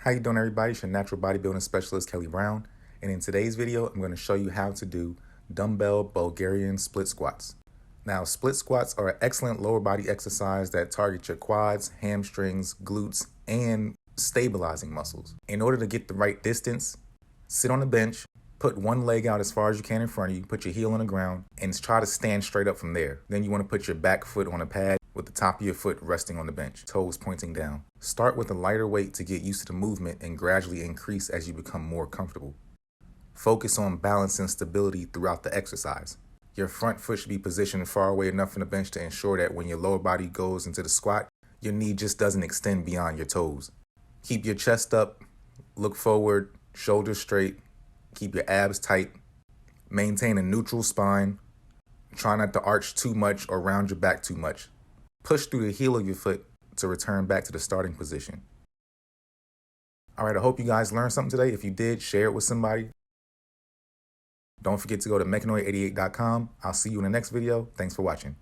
How you doing, everybody? It's your natural bodybuilding specialist, Kelly Brown. And in today's video, I'm going to show you how to do dumbbell Bulgarian split squats. Now, split squats are an excellent lower body exercise that target your quads, hamstrings, glutes, and stabilizing muscles. In order to get the right distance, sit on the bench, put one leg out as far as you can in front of you, put your heel on the ground, and try to stand straight up from there. Then you want to put your back foot on a pad with the top of your foot resting on the bench, toes pointing down. Start with a lighter weight to get used to the movement and gradually increase as you become more comfortable. Focus on balance and stability throughout the exercise. Your front foot should be positioned far away enough from the bench to ensure that when your lower body goes into the squat, your knee just doesn't extend beyond your toes. Keep your chest up, look forward, shoulders straight, keep your abs tight, maintain a neutral spine, try not to arch too much or round your back too much. Push through the heel of your foot to return back to the starting position. All right, I hope you guys learned something today. If you did, share it with somebody. Don't forget to go to mechanoid88.com. I'll see you in the next video. Thanks for watching.